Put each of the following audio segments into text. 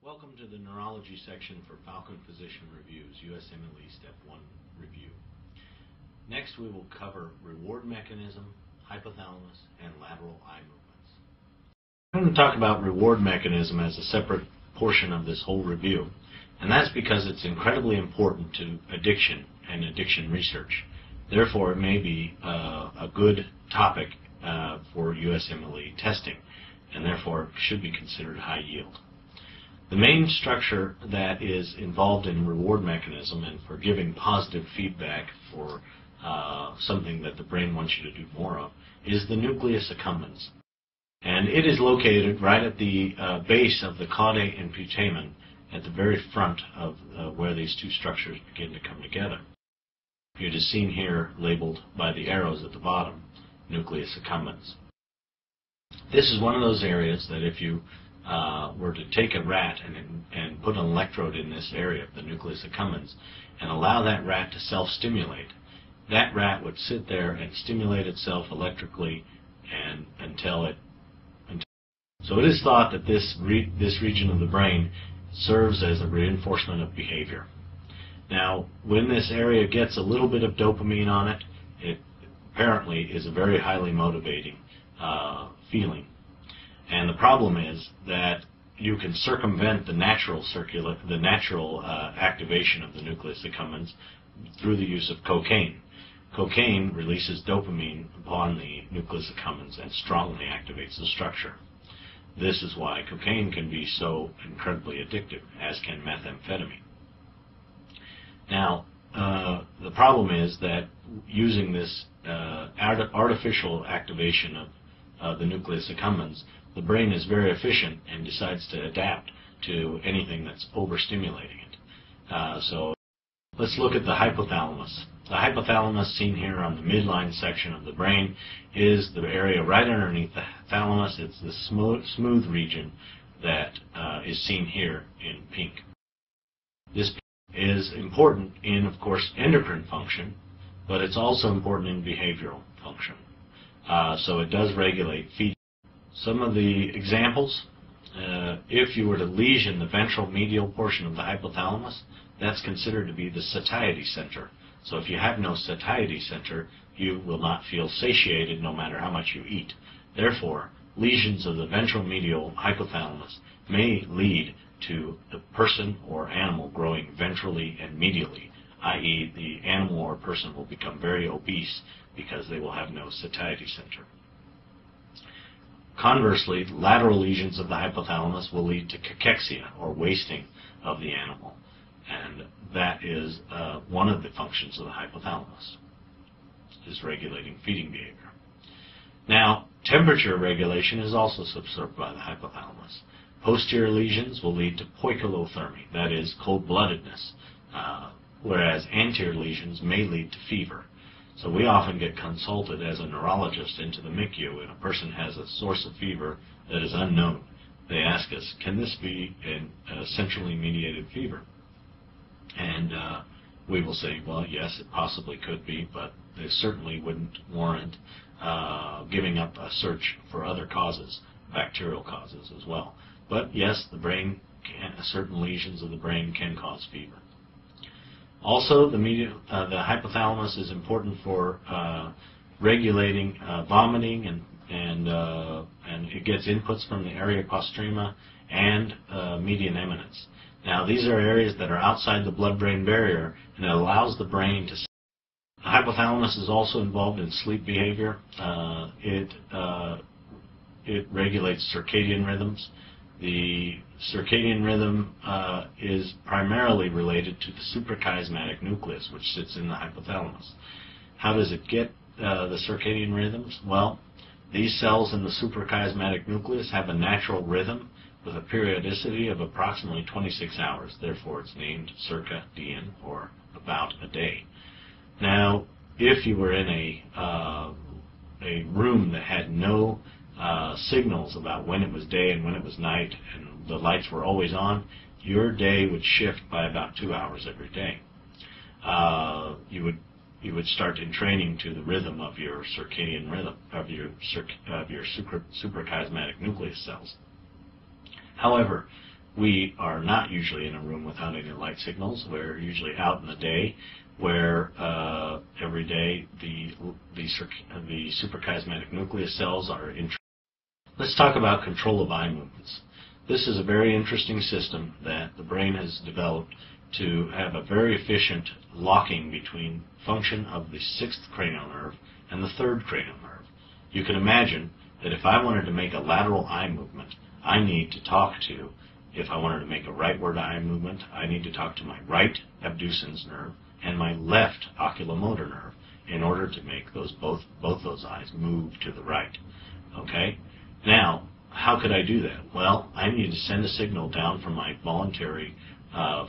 Welcome to the Neurology section for Falcon Physician Reviews, USMLE Step 1 Review. Next we will cover reward mechanism, hypothalamus, and lateral eye movements. I'm going to talk about reward mechanism as a separate portion of this whole review, and that's because it's incredibly important to addiction and addiction research. Therefore, it may be a good topic for USMLE testing, and therefore should be considered high yield. The main structure that is involved in reward mechanism and for giving positive feedback for something that the brain wants you to do more of is the nucleus accumbens. And it is located right at the base of the caudate and putamen at the very front of where these two structures begin to come together. It is seen here labeled by the arrows at the bottom, nucleus accumbens. This is one of those areas that if you were to take a rat and put an electrode in this area of the nucleus accumbens and allow that rat to self-stimulate, that rat would sit there and stimulate itself electrically so it is thought that this region of the brain serves as a reinforcement of behavior. Now, when this area gets a little bit of dopamine on it, it apparently is a very highly motivating feeling. And the problem is that you can circumvent the natural activation of the nucleus accumbens through the use of cocaine. Cocaine releases dopamine upon the nucleus accumbens and strongly activates the structure. This is why cocaine can be so incredibly addictive, as can methamphetamine. Now, the problem is that using this artificial activation of the nucleus accumbens, the brain is very efficient and decides to adapt to anything that's overstimulating it. So let's look at the hypothalamus. The hypothalamus, seen here on the midline section of the brain, is the area right underneath the thalamus. It's the smooth region that is seen here in pink. This is important in, of course, endocrine function, but it's also important in behavioral function. So it does regulate feeding. Some of the examples, if you were to lesion the ventral medial portion of the hypothalamus, that's considered to be the satiety center. So if you have no satiety center, you will not feel satiated no matter how much you eat. Therefore, lesions of the ventral medial hypothalamus may lead to the person or animal growing ventrally and medially, i.e. the animal or person will become very obese because they will have no satiety center. Conversely, lateral lesions of the hypothalamus will lead to cachexia, or wasting of the animal, and that is one of the functions of the hypothalamus, is regulating feeding behavior. Now, temperature regulation is also subserved by the hypothalamus. Posterior lesions will lead to poikilothermy, that is, cold-bloodedness, whereas anterior lesions may lead to fever. So we often get consulted as a neurologist into the MICU and a person has a source of fever that is unknown. They ask us, can this be a centrally mediated fever? And we will say, well, yes, it possibly could be, but they certainly wouldn't warrant giving up a search for other causes, bacterial causes as well. But yes, the brain certain lesions of the brain can cause fever. Also, the hypothalamus is important for regulating vomiting, and it gets inputs from the area postrema and median eminence. Now, these are areas that are outside the blood-brain barrier, and it allows the brain to. The hypothalamus is also involved in sleep behavior. It regulates circadian rhythms. The circadian rhythm is primarily related to the suprachiasmatic nucleus, which sits in the hypothalamus. How does it get the circadian rhythms? Well, these cells in the suprachiasmatic nucleus have a natural rhythm with a periodicity of approximately 26 hours. Therefore, it's named circadian, or about a day. Now, if you were in a room that had no signals about when it was day and when it was night, and the lights were always on, your day would shift by about 2 hours every day. You would start entraining to the rhythm of your circadian rhythm of your suprachiasmatic nucleus cells. However, we are not usually in a room without any light signals. We're usually out in the day, where every day the suprachiasmatic nucleus cells are in. Let's talk about control of eye movements. This is a very interesting system that the brain has developed to have a very efficient locking between function of the 6th cranial nerve and the 3rd cranial nerve. You can imagine that if I wanted to make a lateral eye movement, I need to talk to, if I wanted to make a rightward eye movement, I need to talk to my right abducens nerve and my left oculomotor nerve in order to make those both those eyes move to the right. Okay? Now, how could I do that? Well, I need to send a signal down from my voluntary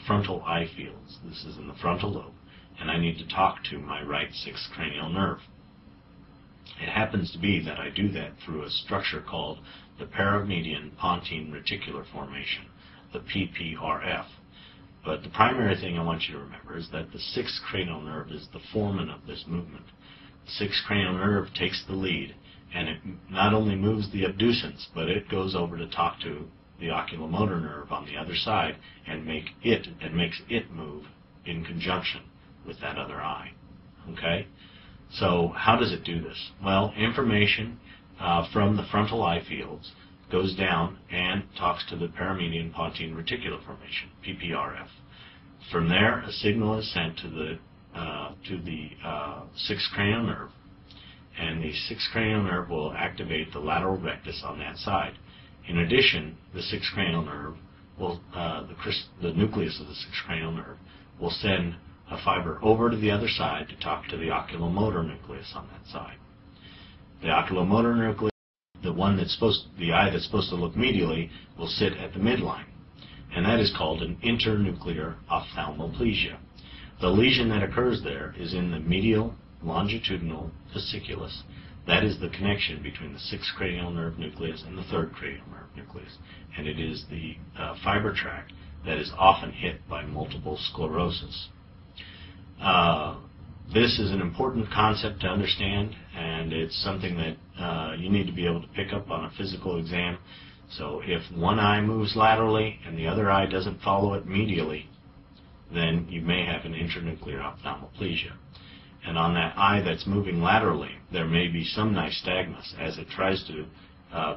frontal eye fields. This is in the frontal lobe, and I need to talk to my right 6th cranial nerve. It happens to be that I do that through a structure called the paramedian pontine reticular formation, the PPRF. But the primary thing I want you to remember is that the 6th cranial nerve is the foreman of this movement. The 6th cranial nerve takes the lead, and it not only moves the abducens, but it goes over to talk to the oculomotor nerve on the other side and makes it move in conjunction with that other eye. Okay? So how does it do this? Well, information from the frontal eye fields goes down and talks to the paramedian pontine reticular formation, PPRF. From there, a signal is sent to the 6th cranial nerve, and the 6th cranial nerve will activate the lateral rectus on that side. In addition, the 6th cranial nerve will, the nucleus of the 6th cranial nerve will send a fiber over to the other side to talk to the oculomotor nucleus on that side. The oculomotor nucleus, the eye that's supposed to look medially, will sit at the midline, and that is called an internuclear ophthalmoplegia. The lesion that occurs there is in the medial longitudinal fasciculus. That is the connection between the 6th cranial nerve nucleus and the 3rd cranial nerve nucleus, and it is the fiber tract that is often hit by multiple sclerosis. This is an important concept to understand, and it's something that you need to be able to pick up on a physical exam. So if one eye moves laterally and the other eye doesn't follow it medially, then you may have an internuclear ophthalmoplegia. And on that eye that's moving laterally, there may be some nystagmus as it tries to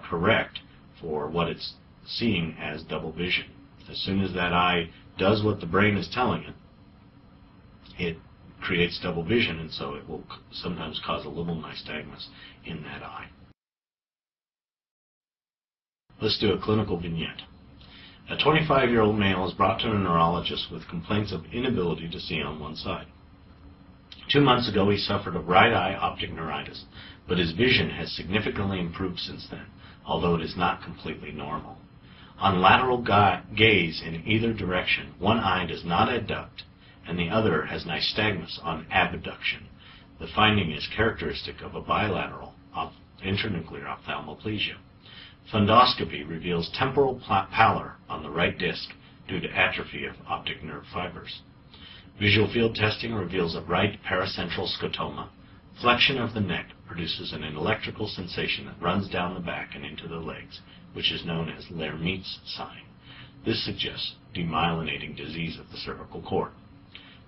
correct for what it's seeing as double vision. As soon as that eye does what the brain is telling it, it creates double vision, and so it will sometimes cause a little nystagmus in that eye. Let's do a clinical vignette. A 25-year-old male is brought to a neurologist with complaints of inability to see on one side. 2 months ago, he suffered of right eye optic neuritis, but his vision has significantly improved since then, although it is not completely normal. On lateral gaze in either direction, one eye does not adduct, and the other has nystagmus on abduction. The finding is characteristic of a bilateral internuclear ophthalmoplegia. Fundoscopy reveals temporal pallor on the right disc due to atrophy of optic nerve fibers. Visual field testing reveals a right paracentral scotoma. Flexion of the neck produces an electrical sensation that runs down the back and into the legs, which is known as Lermite's sign. This suggests demyelinating disease of the cervical cord.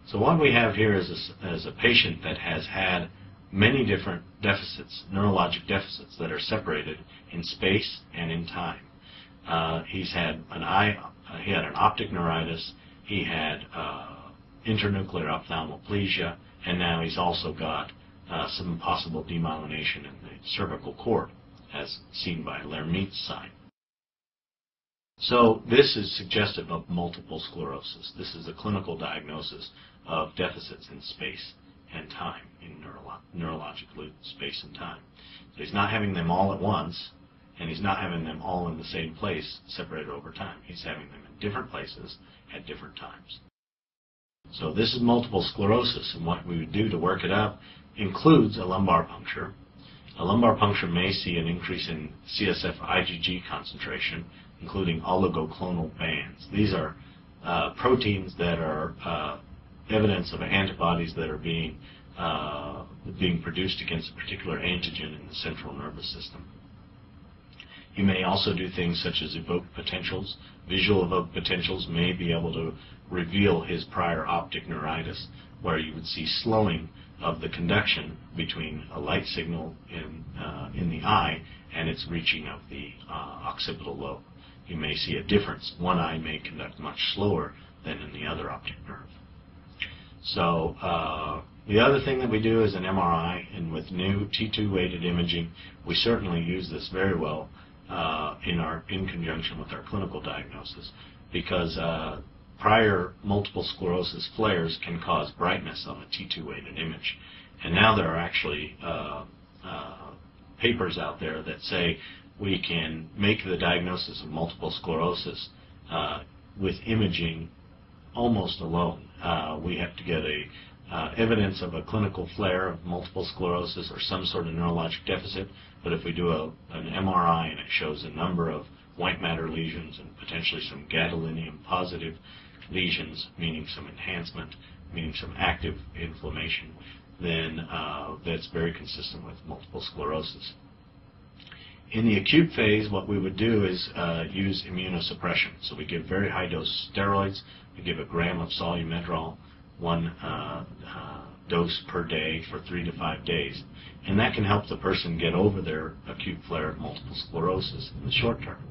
So what we have here is a patient that has had many different deficits, neurologic deficits, that are separated in space and in time. He had an optic neuritis, he had internuclear ophthalmoplegia, and now he's also got some possible demyelination in the cervical cord, as seen by Lermite's sign. So this is suggestive of multiple sclerosis. This is a clinical diagnosis of deficits in space and time, in neurological space and time. So he's not having them all at once, and he's not having them all in the same place, separated over time. He's having them in different places at different times. So this is multiple sclerosis, and what we would do to work it up includes a lumbar puncture. A lumbar puncture may see an increase in CSF IgG concentration, including oligoclonal bands. These are proteins that are evidence of antibodies that are being produced against a particular antigen in the central nervous system. You may also do things such as evoked potentials. Visual evoked potentials may be able to reveal his prior optic neuritis, where you would see slowing of the conduction between a light signal in the eye and its reaching of the occipital lobe. You may see a difference. One eye may conduct much slower than in the other optic nerve. So the other thing that we do is an MRI, and with new T2 weighted imaging, we certainly use this very well in conjunction with our clinical diagnosis, because prior multiple sclerosis flares can cause brightness on a T2 weighted image. And now there are actually papers out there that say we can make the diagnosis of multiple sclerosis with imaging almost alone. We have to get evidence of a clinical flare of multiple sclerosis or some sort of neurologic deficit, but if we do an MRI and it shows a number of white matter lesions and potentially some gadolinium positive lesions, meaning some enhancement, meaning some active inflammation, then that's very consistent with multiple sclerosis. In the acute phase, what we would do is use immunosuppression. So we give very high dose steroids. We give 1 gram of Solumedrol, 1 dose per day for 3 to 5 days. And that can help the person get over their acute flare of multiple sclerosis in the short term.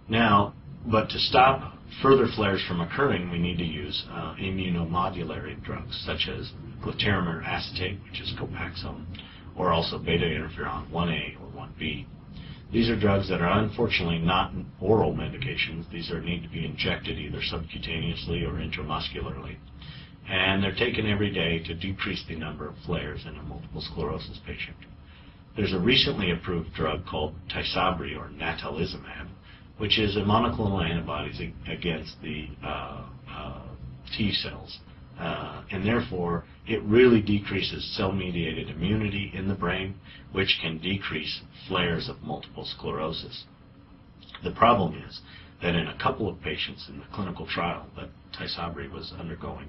Now, but to stop further flares from occurring, we need to use immunomodulatory drugs such as glutaramine acetate, which is Copaxone, or also beta interferon 1A or 1B. These are drugs that are unfortunately not oral medications. These need to be injected either subcutaneously or intramuscularly. And they're taken every day to decrease the number of flares in a multiple sclerosis patient. There's a recently approved drug called Tysabri or natalizumab, which is a monoclonal antibody against the T cells. And therefore, it really decreases cell-mediated immunity in the brain, which can decrease flares of multiple sclerosis. The problem is that in a couple of patients in the clinical trial that Tysabri was undergoing,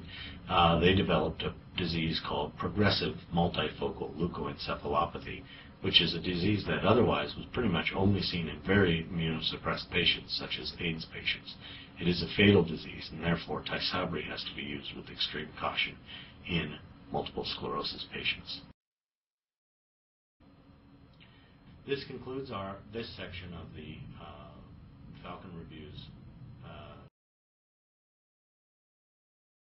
they developed a disease called progressive multifocal leukoencephalopathy, which is a disease that otherwise was pretty much only seen in very immunosuppressed patients, such as AIDS patients. It is a fatal disease, and therefore Tysabri has to be used with extreme caution in multiple sclerosis patients. This concludes this section of the Falcon Reviews